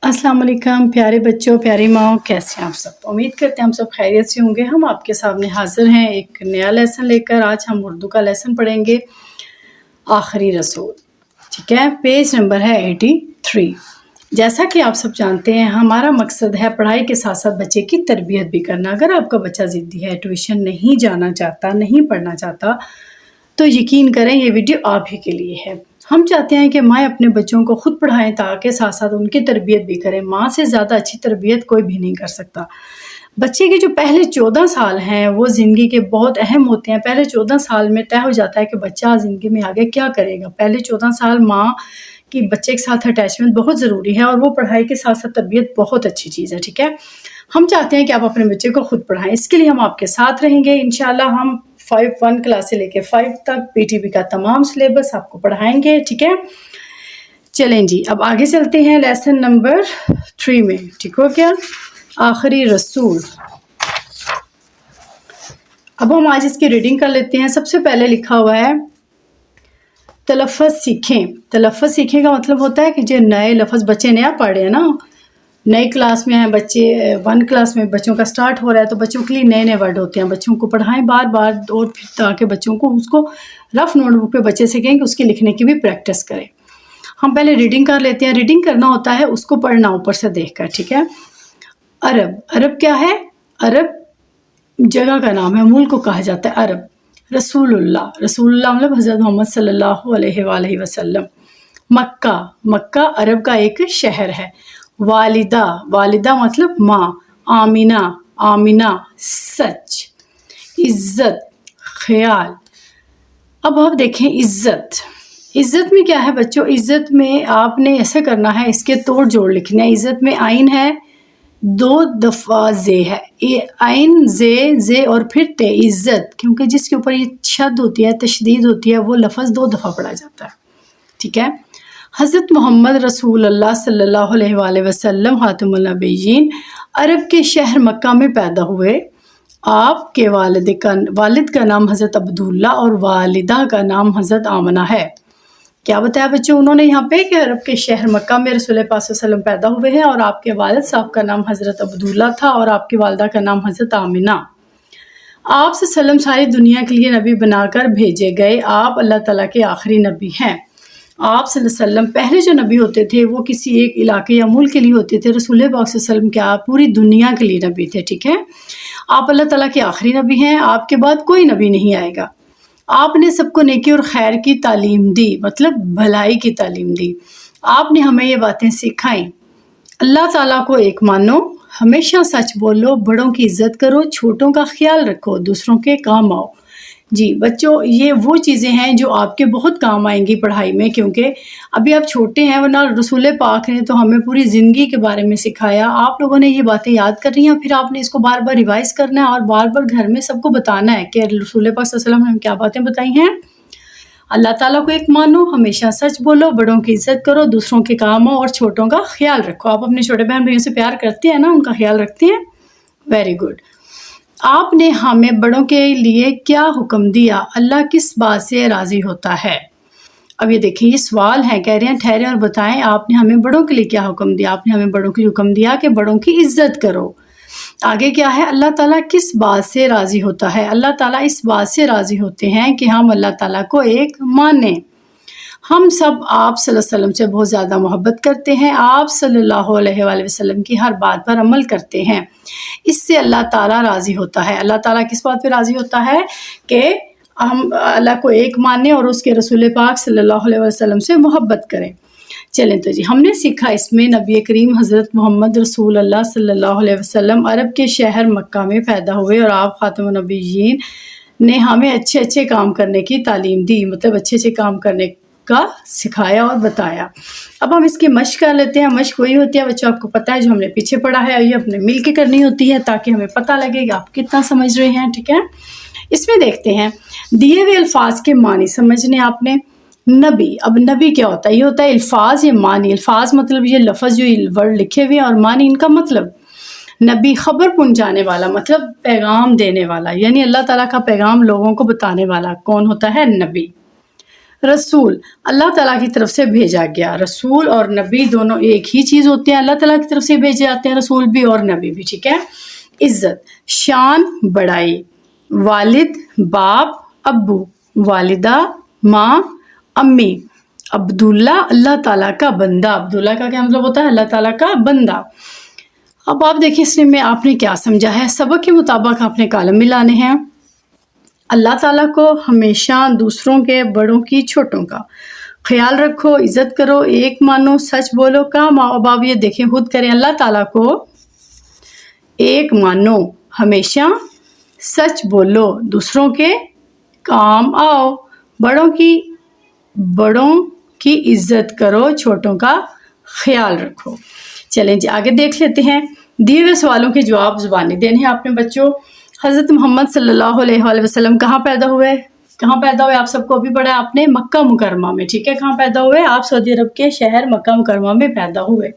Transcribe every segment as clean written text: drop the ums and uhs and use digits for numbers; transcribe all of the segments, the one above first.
अस्सलाम वालेकुम प्यारे बच्चों, प्यारी माओ, कैसे हैं आप सब। उम्मीद करते हैं हम सब खैरियत से होंगे। हम आपके सामने हाजिर हैं एक नया लेसन लेकर। आज हम उर्दू का लेसन पढ़ेंगे, आखिरी रसूल। ठीक है, पेज नंबर है 83। जैसा कि आप सब जानते हैं, हमारा मकसद है पढ़ाई के साथ साथ बच्चे की तरबियत भी करना। अगर आपका बच्चा ज़िद्दी है, ट्यूशन नहीं जाना चाहता, नहीं पढ़ना चाहता, तो यकीन करें ये वीडियो आप ही के लिए है। हम चाहते हैं कि माँ अपने बच्चों को खुद पढ़ाएं ताकि साथ साथ उनकी तरबियत भी करें। माँ से ज़्यादा अच्छी तरबियत कोई भी नहीं कर सकता। बच्चे के जो पहले 14 साल हैं वो ज़िंदगी के बहुत अहम होते हैं। पहले 14 साल में तय हो जाता है कि बच्चा ज़िंदगी में आगे क्या करेगा। पहले 14 साल माँ की बच्चे के साथ अटैचमेंट बहुत ज़रूरी है और वो पढ़ाई के साथ साथ तरबियत बहुत अच्छी चीज़ है। ठीक है, हम चाहते हैं कि आप अपने बच्चे को खुद पढ़ाएं। इसके लिए हम आपके साथ रहेंगे इंशाल्लाह। हम 1 क्लास से लेके 5 तक पीटीबी का तमाम सिलेबस आपको पढ़ाएंगे। ठीक है, चलें जी, अब आगे चलते हैं लेसन नंबर 3 में। ठीक हो क्या, आखिरी रसूल। अब हम आज इसकी रीडिंग कर लेते हैं। सबसे पहले लिखा हुआ है तलफ़्फ़ुज़ सीखें। तलफ़्फ़ुज़ सीखें का मतलब होता है कि जो नए लफ्ज़ बच्चे नया पढ़ रहे हैं ना, नई क्लास में हैं बच्चे, 1 क्लास में बच्चों का स्टार्ट हो रहा है, तो बच्चों के लिए नए नए वर्ड होते हैं। बच्चों को पढ़ाएं बार बार और फिर ताकि बच्चों को उसको रफ नोटबुक पे बच्चे सीखें कि उसकी लिखने की भी प्रैक्टिस करें। हम पहले रीडिंग कर लेते हैं। रीडिंग करना होता है उसको पढ़ना ऊपर से देखकर। ठीक है, अरब। अरब क्या है? अरब जगह का नाम है, मुल्क को कहा जाता है अरब। रसूलुल्लाह। रसूलुल्लाह मतलब हज़रत मोहम्मद सल्लल्लाहु अलैहि वसल्लम। मक्का। मक्का अरब का एक शहर है। वालिदा। वालिदा मतलब माँ। आमिना। आमिना सच। इज़्ज़त ख्याल। अब आप देखें इज़्ज़त। इज़्ज़त में क्या है बच्चों? इज़्ज़त में आपने ऐसा करना है, इसके तोड़ जोड़ लिखना है। इज़्ज़त में आइन है, 2 दफ़ा जे है, आइन जे और फिर ते। इज़्ज़त क्योंकि जिसके ऊपर ये शद होती है, तशदीद होती है, वो लफ्ज़ 2 दफ़ा पढ़ा जाता है। ठीक है, हज़रत मोहम्मद रसूलुल्लाह सल्लल्लाहु अलैहि वसल्लम खातमुन नबिय्यीन अरब के शहर मक्का में पैदा हुए। आपके वालिद का नाम हज़रत अब्दुल्ला और वालिदा का नाम हज़रत आमना है। क्या बताया बच्चों उन्होंने यहाँ पे कि अरब के शहर मक्का में रसूल पाक सल्लल्लाहु अलैहि वसल्लम पैदा हुए हैं और आपके वालिद साहब का नाम हज़रत अब्दुल्ला था और आपकी वालिदा का नाम हज़रत आमिना। आप सल्लम सारी दुनिया के लिए नबी बनाकर भेजे गए। आप अल्लाह ताला के आखिरी नबी हैं। आप सल्लम पहले जो नबी होते थे वो किसी एक इलाके या मुल्क के लिए होते थे। रसूल पाक सल्लम क्या पूरी दुनिया के लिए नबी थे। ठीक है, आप अल्लाह ताला के आखिरी नबी हैं। आपके बाद कोई नबी नहीं आएगा। आपने सबको नेकी और खैर की तालीम दी, मतलब भलाई की तालीम दी। आपने हमें ये बातें सिखाई। अल्लाह ताला को एक मानो, हमेशा सच बोलो, बड़ों की इज्जत करो, छोटों का ख्याल रखो, दूसरों के काम आओ। जी बच्चों, ये वो चीज़ें हैं जो आपके बहुत काम आएंगी पढ़ाई में, क्योंकि अभी आप छोटे हैं, वरना रसूल पाक ने तो हमें पूरी ज़िंदगी के बारे में सिखाया। आप लोगों ने ये बातें याद करनी है, फिर आपने इसको बार बार रिवाइज़ करना है और बार बार घर में सबको बताना है कि रसूल पाक सल्लल्लाहु अलैहि वसल्लम ने हमें क्या बातें बताई हैं। अल्लाह ताला को एक मानो, हमेशा सच बोलो, बड़ों की इज़्ज़त करो, दूसरों के काम आओ और छोटों का ख्याल रखो। आप अपने छोटे बहन भाइयों से प्यार करते हैं ना, उनका ख्याल रखते हैं। Very good. आपने हमें बड़ों के लिए क्या हुक्म दिया? अल्लाह किस बात से राज़ी होता है? अब ये देखिए, ये सवाल है, कह रहे हैं ठहरे और बताएं आपने हमें बड़ों के लिए क्या हुक्म दिया। आपने हमें बड़ों के लिए हुक्म दिया कि बड़ों की इज़्ज़त करो। आगे क्या है? अल्लाह ताला किस बात से राज़ी होता है? अल्लाह ताला इस बात से राज़ी होते हैं कि हम अल्लाह ताला को एक माने। हम सब आप सल्लल्लाहु अलैहि वसल्लम से बहुत ज़्यादा मोहब्बत करते हैं। आप सल्लल्लाहु अलैहि वसल्लम की हर बात पर अमल करते हैं, इससे अल्लाह ताला राज़ी होता है। अल्लाह ताला किस बात पे राज़ी होता है? कि हम अल्लाह को एक माने और उसके रसूल पाक सल्लल्लाहु अलैहि वसल्लम से मोहब्बत करें। चलें तो जी, हमने सीखा इसमें नबी करीम हज़रत मोहम्मद रसूलुल्लाह सल्लल्लाहु अलैहि वसल्लम अरब के शहर मक्का में पैदा हुए और आप खातमुन नबिय्यीन ने हमें अच्छे अच्छे काम करने की तालीम दी, मतलब अच्छे अच्छे काम करने का सिखाया और बताया। अब हम इसकी मश्क कर लेते हैं। मश्क वही होती है बच्चों, आपको पता है, जो हमने पीछे पढ़ा है, ये अपने मिल के करनी होती है ताकि हमें पता लगे कि आप कितना समझ रहे हैं। ठीक है, इसमें देखते हैं दिए हुए अल्फाज के मानी समझने आपने। नबी, अब नबी क्या होता है? ये होता है अल्फाज या मानी। अल्फाज मतलब ये लफ्ज़ जो वर्ड लिखे हुए हैं, और मानी इनका मतलब। नबी खबर पहुंचाने वाला, मतलब पैगाम देने वाला, यानी अल्लाह ताला का पैगाम लोगों को बताने वाला कौन होता है? नबी। रसूल अल्लाह ताला की तरफ से भेजा गया। रसूल और नबी दोनों एक ही चीज़ होते हैं, अल्लाह ताला की तरफ से भेजे जाते हैं रसूल भी और नबी भी, ठीक है। इज़्ज़त, शान, बड़ाई। वालिद, बाप, अब्बू। वालिदा, माँ, अम्मी। अब्दुल्ला, अल्लाह ताला का बंदा। अब्दुल्ला का क्या मतलब होता है? अल्लाह ताला का बंदा। अब आप देखिए इसमें में आपने क्या समझा है। सबक के मुताबिक आपने कॉलम मिलाने हैं। अल्लाह ताला को हमेशा दूसरों के, बड़ों की, छोटों का ख्याल रखो, इज़्ज़त करो, एक मानो, सच बोलो। का माँ बाप ये देखें खुद करें। अल्लाह ताला को एक मानो, हमेशा सच बोलो, दूसरों के काम आओ, बड़ों की इज़्ज़त करो, छोटों का ख्याल रखो। चलें जी आगे देख लेते हैं। दिए हुए सवालों के जवाब ज़ुबानी देने हैं आपने बच्चों। हज़रत मोहम्मद सल्लल्लाहु अलैहि वसल्लम कहाँ पैदा हुए? आप सबको अभी पढ़ा है आपने, मक्का मुकरमा में, ठीक है। कहाँ पैदा हुए? आप सऊदी अरब के शहर मक्का मुकरमा में पैदा हुए।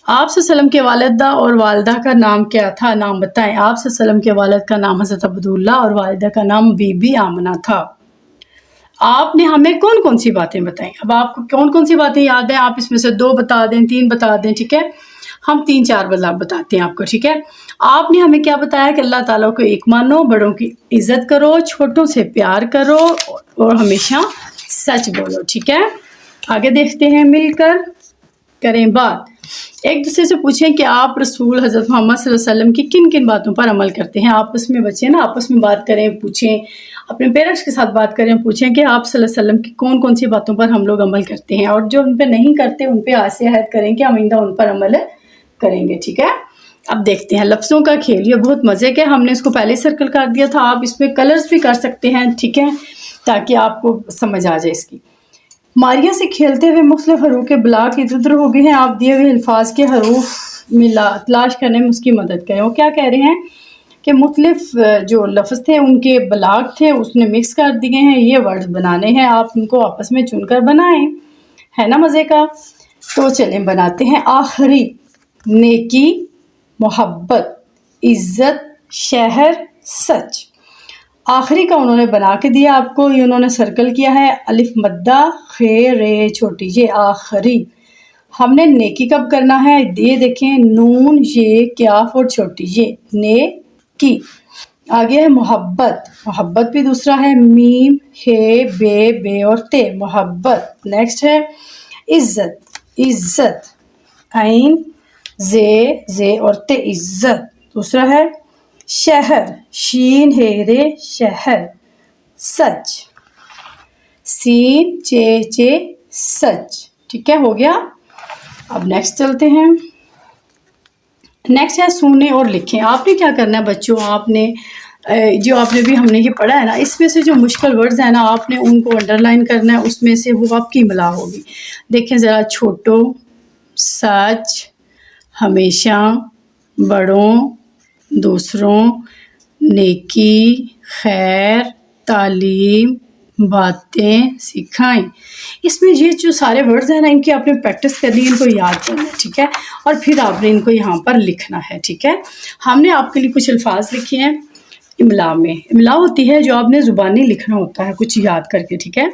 आप सल्लम के वालिदा और वालिदा का नाम क्या था? नाम बताएं। आप सल्लम के वालिद का नाम हज़रत अब्दुल्ला और वालिदा का नाम बीबी आमना था। आपने हमें कौन कौन सी बातें बताई? अब आपको कौन कौन सी बातें याद है? आप इसमें से 2 बता दें, 3 बता दें, ठीक है। हम 3-4 बताते हैं आपको, ठीक है। आपने हमें क्या बताया कि अल्लाह ताला को एक मानो, बड़ों की इज्जत करो, छोटों से प्यार करो और हमेशा सच बोलो, ठीक है। आगे देखते हैं, मिलकर करें बात। एक दूसरे से पूछें कि आप रसूल हज़रत मोहम्मद सल्लल्लाहु अलैहि वसल्लम की किन किन बातों पर अमल करते हैं। आपस में बच्चे ना आपस में बात करें, पूछें, अपने पेरेंट्स के साथ बात करें, पूछें कि आप सल्लल्लाहु अलैहि वसल्लम की कौन कौन सी बातों पर हम लोग अमल करते हैं, और जो उन पर नहीं करते उन पर आज से अहद करें कि आइंदा उन पर अमल करेंगे, ठीक है। अब देखते हैं लफ्ज़ों का खेल। ये बहुत मज़े के, हमने इसको पहले सर्कल कर दिया था, आप इसमें कलर्स भी कर सकते हैं, ठीक है, ताकि आपको समझ आ जाए इसकी। मारिया से खेलते हुए मुख्तलिफ हरूफ के ब्लॉक इधर उधर हो गए हैं। आप दिए हुए अल्फाज के हरूफ मिला तलाश करने में उसकी मदद करें। वो क्या कह रहे हैं कि मुख्तलिफ जो लफ्ज़ थे उनके ब्लॉक थे उसने मिक्स कर दिए हैं, ये वर्ड्स बनाने हैं, आप उनको आपस में चुनकर बनाएं। है ना मज़े का? तो चलें बनाते हैं। आखिरी, नेकी, मोहब्बत, इज़्ज़त, शहर, सच। आखिरी का उन्होंने बना के दिया आपको, ये उन्होंने सर्कल किया है, अलिफ मद्दा खे रे छोटी जे, आखिरी। हमने नेकी कब करना है? ये देखें, नून ये क्याफ और छोटी ये, ने की। आगे है मोहब्बत भी दूसरा है, मीम हे बे और ते, मोहब्बत। नेक्स्ट है इज़्ज़त, ऐन जे और ते, इज़्ज़त दूसरा है। शहर, शीन हे रे शहर, सच, सीन चे सच, ठीक है, हो गया। अब नेक्स्ट चलते हैं। नेक्स्ट है सुने और लिखें। आपने क्या करना है बच्चों, आपने जो आपने भी हमने ये पढ़ा है ना, इसमें से जो मुश्किल वर्ड्स हैं ना आपने उनको अंडरलाइन करना है, उसमें से वो आपकी इमला होगी। देखें ज़रा, छोटो, सच, हमेशा, बड़ों, दूसरों, नेकी, खैर, तालीम, बातें सिखाएं। इसमें ये जो सारे वर्ड्स हैं ना इनकी आपने प्रैक्टिस करनी है, इनको याद करना है, ठीक है, और फिर आपने इनको यहाँ पर लिखना है, ठीक है। हमने आपके लिए कुछ अल्फाज लिखे हैं इमला में। इमला होती है जो आपने ज़ुबानी लिखना होता है कुछ याद करके, ठीक है।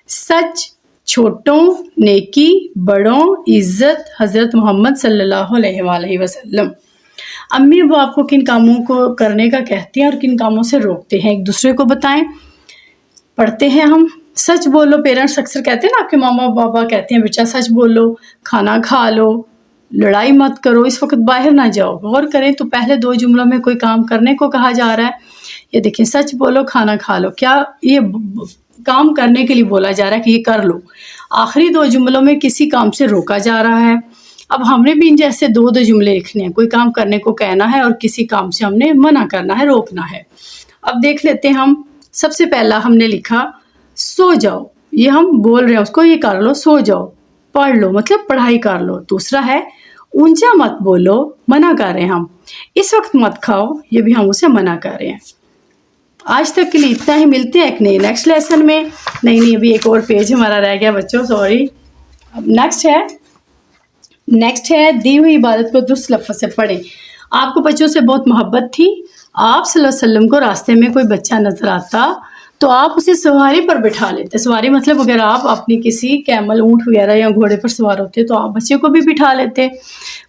सच, छोटों, नेकी, बड़ों, इज़्ज़त, हज़रत मोहम्मद सल्लल्लाहु अलैहि वसल्लम। अम्मी वो आपको किन कामों को करने का कहती हैं और किन कामों से रोकते हैं, एक दूसरे को बताएं। पढ़ते हैं हम। सच बोलो, पेरेंट्स अक्सर कहते हैं ना, आपके मामा बाबा कहते हैं बेटा सच बोलो, खाना खा लो, लड़ाई मत करो, इस वक्त बाहर ना जाओ। गौर करें तो पहले 2 जुमलों में कोई काम करने को कहा जा रहा है। ये देखिए, सच बोलो, खाना खा लो, क्या ये काम करने के लिए बोला जा रहा है कि ये कर लो। आखिरी 2 जुमलों में किसी काम से रोका जा रहा है। अब हमने भी इन जैसे 2 जुमले लिखने हैं, कोई काम करने को कहना है और किसी काम से हमने मना करना है, रोकना है। अब देख लेते हैं हम। सबसे पहला हमने लिखा सो जाओ, ये हम बोल रहे हैं उसको, ये कर लो, सो जाओ, पढ़ लो मतलब पढ़ाई कर लो। दूसरा है ऊंचा मत बोलो, मना कर रहे हैं हम। इस वक्त मत खाओ, ये भी हम उसे मना कर रहे हैं। आज तक के लिए इतना ही, मिलते हैं एक नए नेक्स्ट लेसन में। नहीं अभी एक और पेज हमारा रह गया बच्चों, सॉरी। अब नेक्स्ट है दी हुई इबादत को दुरुस्त लफ्ज़ से पढ़ें। आपको बच्चों से बहुत मोहब्बत थी। आप सल्लल्लाहु अलैहि वसल्लम को रास्ते में कोई बच्चा नजर आता تو آپ اسے سواری پر بٹھا لیتے. سواری مطلب اگر آپ اپنی کسی کیمل، اونٹ وغیرہ یا گھوڑے پر سوار ہوتے تو آپ بچے کو بھی بٹھا لیتے.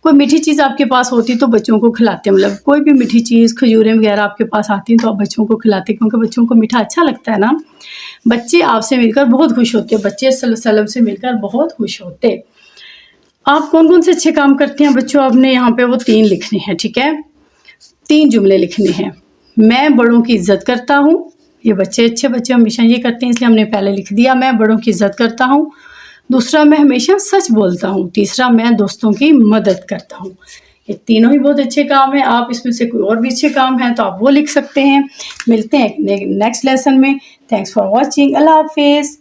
کوئی میٹھی چیز آپ کے پاس ہوتی تو بچوں کو کھلاتے، مطلب کوئی بھی میٹھی چیز، کھجوریں وغیرہ آپ کے پاس آتی ہیں تو آپ بچوں کو کھلاتے، کیونکہ بچوں کو میٹھا اچھا لگتا ہے نا. بچے آپ سے مل کر بہت خوش ہوتے، بچے صلی اللہ علیہ وسلم سے مل کر بہت خوش ہوتے. آپ کون کون سے اچھے کام کرتے ہیں بچوں؟ آپ نے یہاں پہ وہ 3 لکھنے ہیں، ٹھیک ہے؟ 3 جملے لکھنے ہیں. میں بڑوں کی عزت کرتا ہوں. یہ بچے ہمیشہ یہ کرتے ہیں، اس لیے ہم نے پہلے لکھ دیا میں بڑوں کی عزت کرتا ہوں. دوسرا، میں ہمیشہ سچ بولتا ہوں. تیسرا، میں دوستوں کی مدد کرتا ہوں. یہ تینوں ہی بہت اچھے کام ہیں. آپ اس میں سے کوئی اور بھی اچھے کام ہیں تو آپ وہ لکھ سکتے ہیں. ملتے ہیں نیکسٹ لیسن میں. Thanks for watching. اللہ حافظ.